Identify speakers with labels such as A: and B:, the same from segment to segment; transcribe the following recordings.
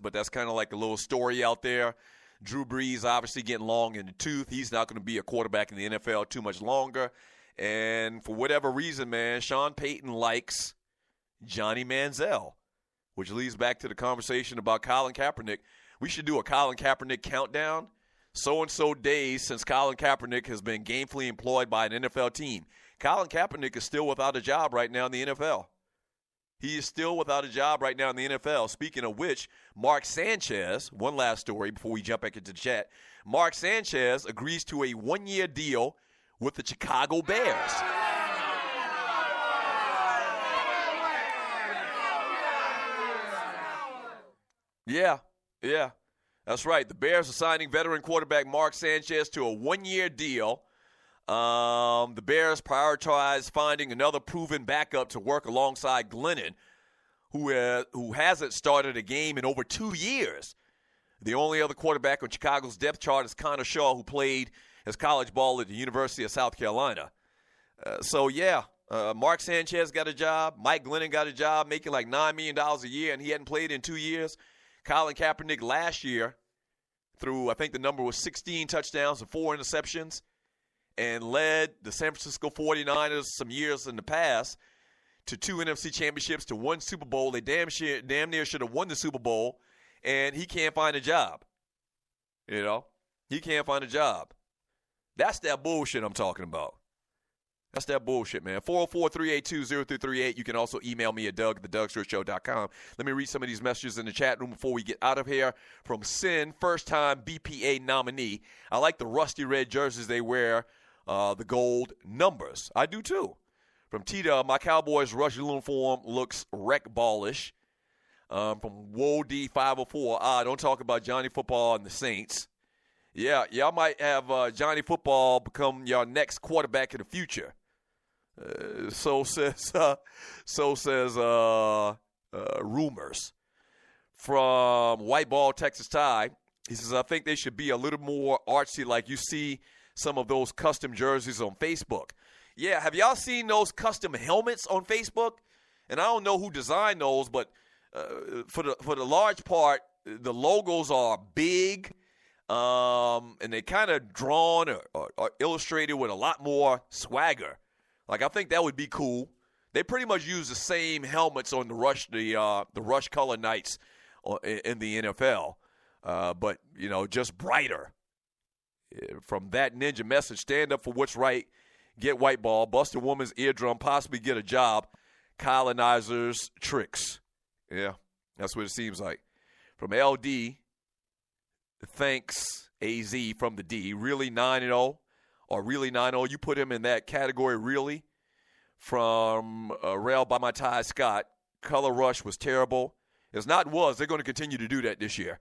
A: but that's kind of like a little story out there. Drew Brees obviously getting long in the tooth. He's not going to be a quarterback in the NFL too much longer. And for whatever reason, man, Sean Payton likes Johnny Manziel, which leads back to the conversation about Colin Kaepernick. We should do a Colin Kaepernick countdown. So-and-so days since Colin Kaepernick has been gainfully employed by an NFL team. Colin Kaepernick is still without a job right now in the NFL. He is still without a job right now in the NFL. Speaking of which, Mark Sanchez, one last story before we jump back into the chat. Mark Sanchez agrees to a one-year deal with the Chicago Bears. Yeah. That's right. The Bears are signing veteran quarterback Mark Sanchez to a one-year deal. The Bears prioritize finding another proven backup to work alongside Glennon, who hasn't started a game in over 2 years. The only other quarterback on Chicago's depth chart is Connor Shaw, who played his college ball at the University of South Carolina. Mark Sanchez got a job. Mike Glennon got a job making like $9 million a year, and he hadn't played in 2 years. Colin Kaepernick last year threw, I think the number was 16 touchdowns and 4 interceptions, and led the San Francisco 49ers some years in the past to 2 NFC championships, to 1 Super Bowl. They damn near should have won the Super Bowl, and he can't find a job. You know? He can't find a job. That's that bullshit I'm talking about. That's that bullshit, man. 404-382-0338. You can also email me at doug@thedougstewartshow.com. Let me read some of these messages in the chat room before we get out of here. From Sin, first-time BPA nominee. I like the rusty red jerseys they wear, the gold numbers. I do, too. From T-Dub, my Cowboys rush uniform looks wreck-ballish. From WOD504, don't talk about Johnny Football and the Saints. Yeah, y'all might have Johnny Football become your next quarterback in the future. So says rumors. From White Ball, Texas Tie, he says, I think they should be a little more artsy like you see some of those custom jerseys on Facebook. Yeah, have y'all seen those custom helmets on Facebook? And I don't know who designed those, but for the large part, the logos are big, and they kind of drawn or illustrated with a lot more swagger. Like, I think that would be cool. They pretty much use the same helmets on the Rush Color Nights in the NFL, but, you know, just brighter. From that ninja message, stand up for what's right, get white ball, bust a woman's eardrum, possibly get a job, colonizers' tricks. Yeah, that's what it seems like. From LD, thanks, AZ from the D. Really 9-0 or really 9-0? You put him in that category, really? From Rail by my tie, Scott, Color Rush was terrible. It's not was. They're going to continue to do that this year.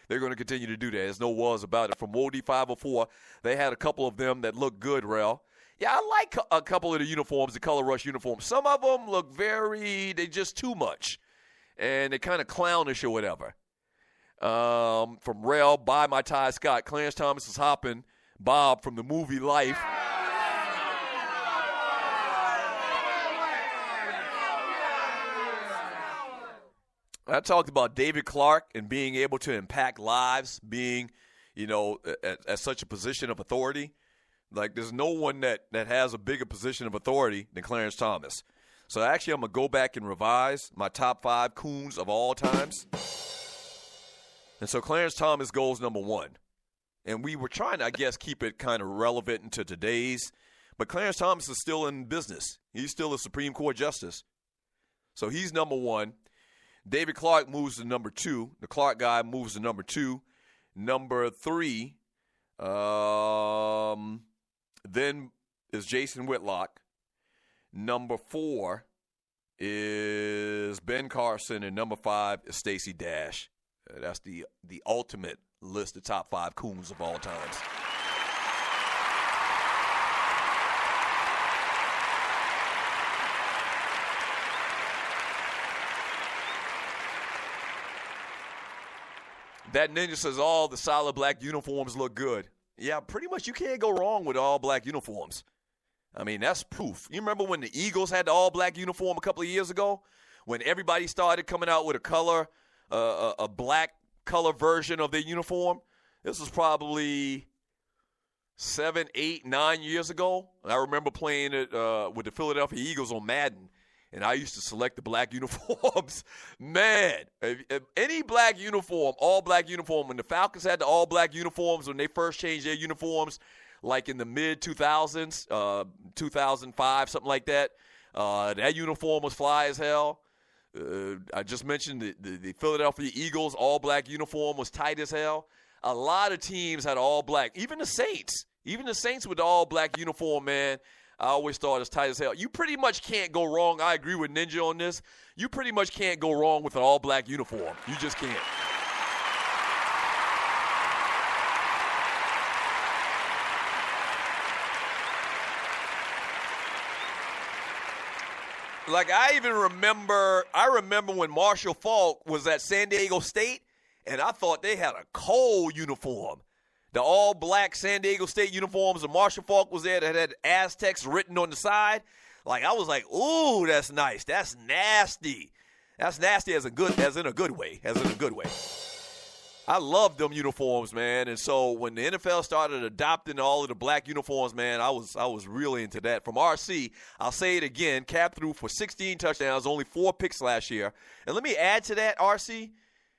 A: They're going to continue to do that. There's no was about it. From Wody 504, they had a couple of them that look good, Rail. Yeah, I like a couple of the uniforms, the Color Rush uniforms. Some of them look they just too much. And they're kind of clownish or whatever. From Rail, by my tie, Scott, Clarence Thomas is hopping. Bob from the movie Life. I talked about David Clark and being able to impact lives, being, you know, at such a position of authority. Like, there's no one that has a bigger position of authority than Clarence Thomas. So actually, I'm going to go back and revise my top 5 coons of all times. And so Clarence Thomas goes number 1. And we were trying to, I guess, keep it kind of relevant into today's. But Clarence Thomas is still in business. He's still a Supreme Court justice. So he's number 1. David Clark moves to number 2. The Clark guy moves to number 2. Number 3, then is Jason Whitlock. Number 4 is Ben Carson. And number 5 is Stacey Dash. That's the ultimate list of top 5 coons of all times. That ninja says all the solid black uniforms look good. Yeah, pretty much you can't go wrong with all black uniforms. I mean, that's proof. You remember when the Eagles had the all black uniform a couple of years ago? When everybody started coming out with a color, a black color version of their uniform. This was probably 7, 8, 9 years ago. And I remember playing it with the Philadelphia Eagles on Madden, and I used to select the black uniforms. Man, if any black uniform, all black uniform, when the Falcons had the all black uniforms, when they first changed their uniforms, like in the mid-2000s, 2005, something like that, that uniform was fly as hell. I just mentioned the Philadelphia Eagles all-black uniform was tight as hell. A lot of teams had all-black. Even the Saints with the all-black uniform, man, I always thought it was tight as hell. You pretty much can't go wrong. I agree with Ninja on this. You pretty much can't go wrong with an all-black uniform. You just can't. Like, I remember when Marshall Faulk was at San Diego State, and I thought they had a cold uniform. The all-black San Diego State uniforms, and Marshall Faulk was there that had Aztecs written on the side. Like, I was like, ooh, that's nice. That's nasty. That's nasty as in a good way. I love them uniforms, man. And so when the NFL started adopting all of the black uniforms, man, I was really into that. From RC, I'll say it again, Kaep threw for 16 touchdowns, only 4 picks last year. And let me add to that, RC,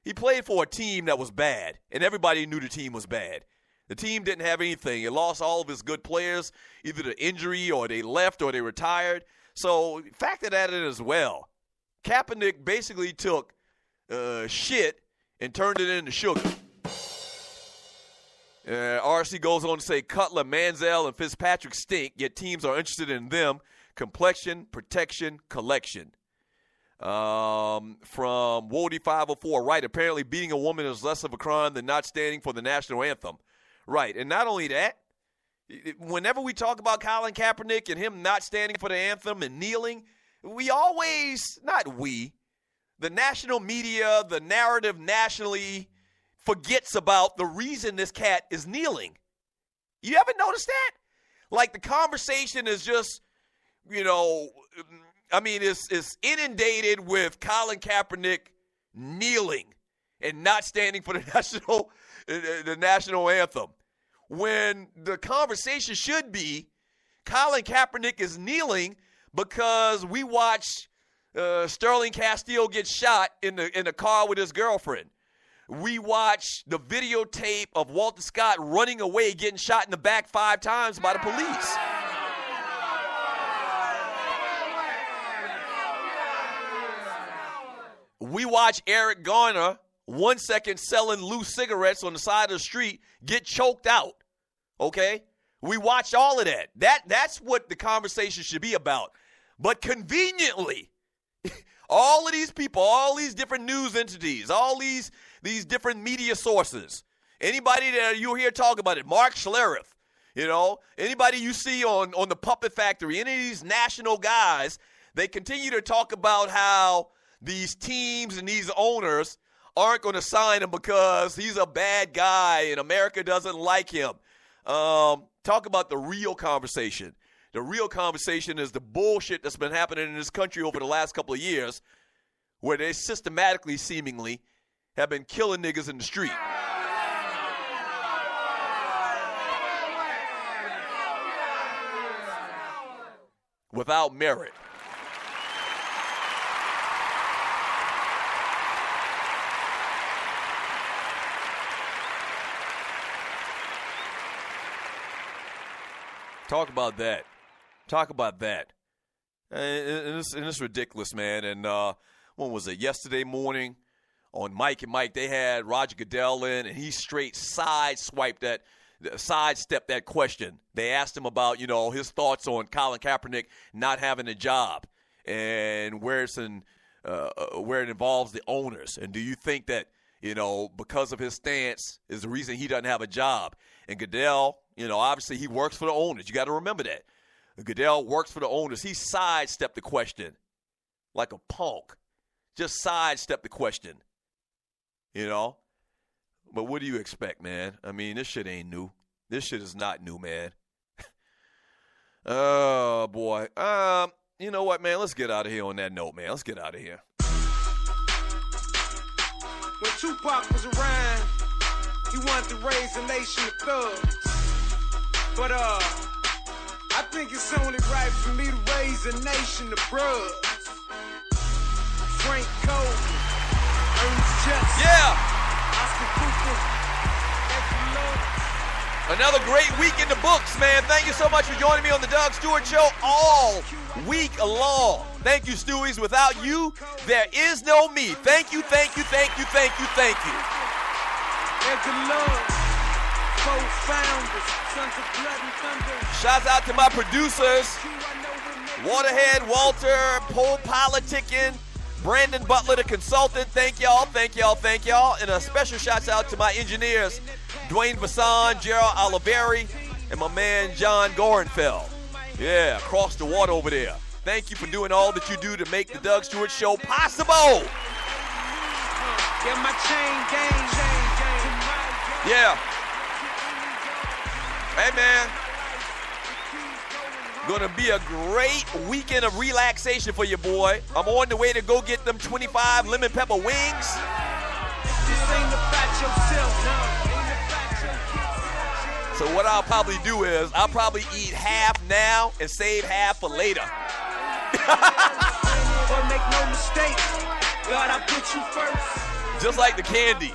A: he played for a team that was bad, and everybody knew the team was bad. The team didn't have anything. It lost all of its good players, either to injury or they left or they retired. So factor that in as well. Kaepernick basically took shit and turned it into sugar. RC goes on to say Cutler, Manziel, and Fitzpatrick stink, yet teams are interested in them. Complexion, protection, collection. From Wody 504, right, apparently beating a woman is less of a crime than not standing for the national anthem. Right, and not only that, whenever we talk about Colin Kaepernick and him not standing for the anthem and kneeling, the national media, the narrative nationally forgets about the reason this cat is kneeling. You ever notice that? Like, the conversation is just, it's inundated with Colin Kaepernick kneeling and not standing for the national anthem. When the conversation should be Colin Kaepernick is kneeling because we watched Sterling Castile get shot in the car with his girlfriend. We watched the videotape of Walter Scott running away, getting shot in the back 5 times by the police. We watch Eric Garner, 1 second selling loose cigarettes on the side of the street, get choked out. Okay? We watch all of that. That's what the conversation should be about. But conveniently, all of these people, all these different news entities, all these different media sources, anybody that you hear talk about it, Mark Schlereth, anybody you see on the Puppet Factory, any of these national guys, they continue to talk about how these teams and these owners aren't going to sign him because he's a bad guy and America doesn't like him. Talk about the real conversation. The real conversation is the bullshit that's been happening in this country over the last couple of years where they systematically, seemingly, have been killing niggas in the street. Without merit. Talk about that. And it's ridiculous, man. And when was it? Yesterday morning on Mike and Mike, they had Roger Goodell in, and he straight sidestepped that question. They asked him about, his thoughts on Colin Kaepernick not having a job and where it involves the owners. And do you think that, because of his stance is the reason he doesn't have a job? And Goodell, obviously he works for the owners. You got to remember that. Goodell works for the owners. He sidestepped the question like a punk. Just sidestepped the question, But what do you expect, man? I mean, this shit ain't new. This shit is not new, man. Oh, boy. You know what, man? Let's get out of here on that note, man. Let's get out of here.
B: What Tupac was around, he wanted to raise a nation of thugs. But I think it's only right for me to raise a nation of bruhs. Frank Cole, Ernest Justice.
A: Yeah.
B: Oscar Cooper, Edwin Love.
A: Another great week in the books, man. Thank you so much for joining me on the Doug Stewart Show all week long. Thank you, Stewies. Without you, there is no me. Thank you, thank you, thank you, thank you, thank you.
B: Edwin Love, co-founders, Sons of Blood and Thunder.
A: Shouts out to my producers, Waterhead, Walter, Pole Politicking, Brandon Butler, the consultant. Thank y'all, thank y'all, thank y'all. And a special shouts out to my engineers, Dwayne Bassan, Gerald Oliveri, and my man John Gorenfeld. Yeah, across the water over there. Thank you for doing all that you do to make the Doug Stewart Show possible. Yeah. Hey, man. Gonna be a great weekend of relaxation for you, boy. I'm on the way to go get them 25 lemon pepper wings. So what I'll probably do is I'll probably eat half now and save half for later.
B: But make no mistake, God, I put you first.
A: Just like the candy.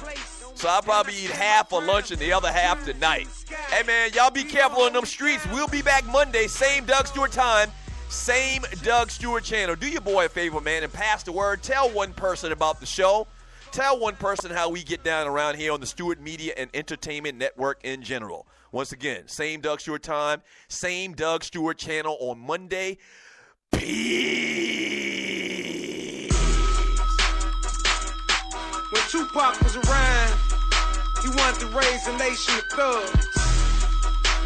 A: So I'll probably eat half for lunch and the other half tonight. Hey, man, y'all be careful on them streets. We'll be back Monday, same Doug Stewart time, same Doug Stewart channel. Do your boy a favor, man, and pass the word. Tell one person about the show. Tell one person how we get down around here on the Stewart Media and Entertainment Network in general. Once again, same Doug Stewart time, same Doug Stewart channel on Monday. Peace.
B: When Tupac was around, he wanted to raise a nation of thugs.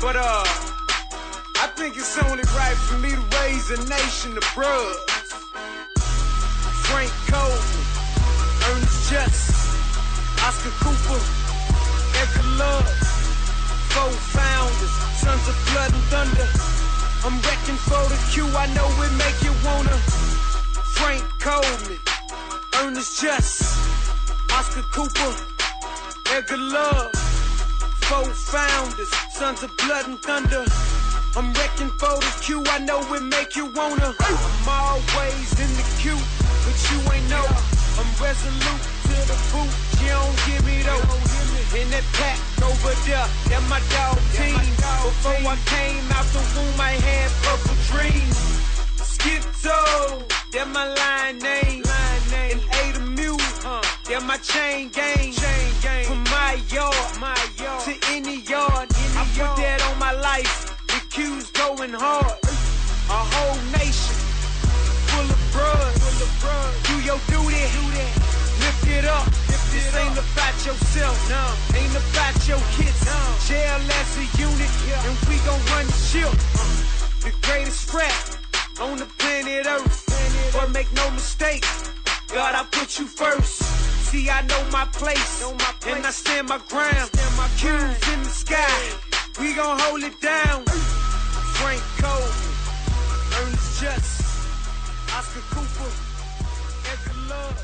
B: But I think it's only right for me to raise a nation of bruhs. Frank Cole, Ernest Justice, Oscar Cooper, Edgar Love, co-founders, Sons of Blood and Thunder. I'm wrecking for the Q, I know it make you wanna. Frank Coleman, Ernest Justice, Oscar Cooper, Edgar Love, co-founders, Sons of Blood and Thunder. I'm wrecking for the Q, I know it make you wanna. I'm always in the queue, but you ain't know. I'm resolute to the boot, you don't give me though. In that pack over there, that my dog team. Before I came out the womb, I had purple dreams. Skipto, that my line name. And A the Mule, that my chain gang. From my yard to any yard, I put that on my life. The Q's going hard. A whole nation full of bruh. Do your duty, lift it up. This ain't about yourself, no. Ain't about your kids. Jail as a unit, and we gon' run the ship. The greatest rap on the planet Earth. But make no mistake, God, I put you first. See, I know my place, and I stand my ground. Q's in the sky, we gon' hold it down. Frank Cole, Ernest Justice, Oscar Cooper, Edgar Love,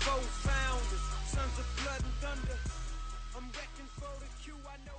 B: co-founders, Sons of Blood and Thunder. I'm wrecking for the Q, I know.